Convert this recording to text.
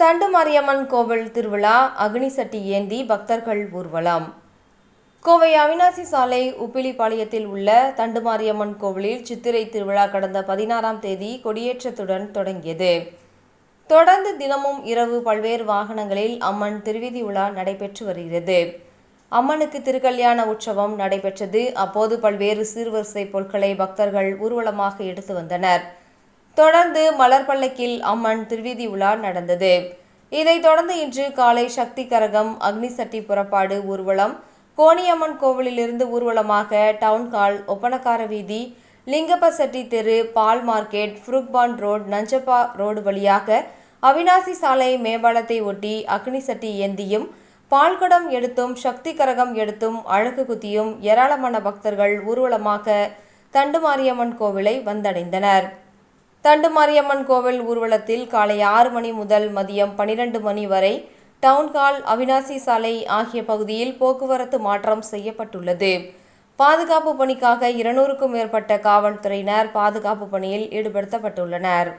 தண்டுமாரியம்மன் கோவில் திருவிழா அக்னி சட்டி ஏந்தி பக்தர்கள் ஊர்வலம். கோவை அவிநாசி சாலை உப்பிலிபாளையத்தில் உள்ள தண்டுமாரியம்மன் கோவிலில் சித்திரை திருவிழா கடந்த 16ஆம் தேதி கொடியேற்றத்துடன் தொடங்கியது. தொடர்ந்து தினமும் இரவு பல்வேறு வாகனங்களில் அம்மன் திருவீதி உலா நடைபெற்று வருகிறது. அம்மனுக்கு திருக்கல்யாண உற்சவம் நடைபெற்றது. அப்போது பல்வேறு சீர்வரிசை பொருட்களை பக்தர்கள் ஊர்வலமாக எடுத்து வந்தனர். தொடர்ந்து மலர் பல்லக்கில் அம்மன் திருவீதி உலா நடந்தது. இதைத் தொடர்ந்து இன்று காலை சக்தி கரகம், அக்னி சட்டி புறப்பாடு ஊர்வலம் கோணியம்மன் கோவிலிலிருந்து ஊர்வலமாக டவுன்ஹால், ஒப்பனக்கார வீதி, லிங்கப்பசெட்டி தெரு, பால் market, Brooke Bond road, Nanjappa road வழியாக அவிநாசி சாலை மேம்பாலத்தை ஒட்டி அக்னி சட்டி ஏந்தியும், பால்குடம் எடுத்தும், சக்தி கரகம் எடுத்தும், அழகு குத்தியும் ஏராளமான பக்தர்கள் ஊர்வலமாக தண்டுமாரியம்மன் கோவிலை வந்தடைந்தனர். தண்டுமாரியம்மன் கோவில் ஊர்வலத்தில் காலை 6 மணி முதல் மதியம் 12 மணி வரை டவுன்ஹால், அவிநாசி சாலை ஆகிய பகுதியில் போக்குவரத்து மாற்றம் செய்யப்பட்டுள்ளது. பாதுகாப்பு பணிக்காக 200க்கும் மேற்பட்ட காவல்துறையினர் பாதுகாப்பு பணியில் ஈடுபடுத்தப்பட்டுள்ளனர்.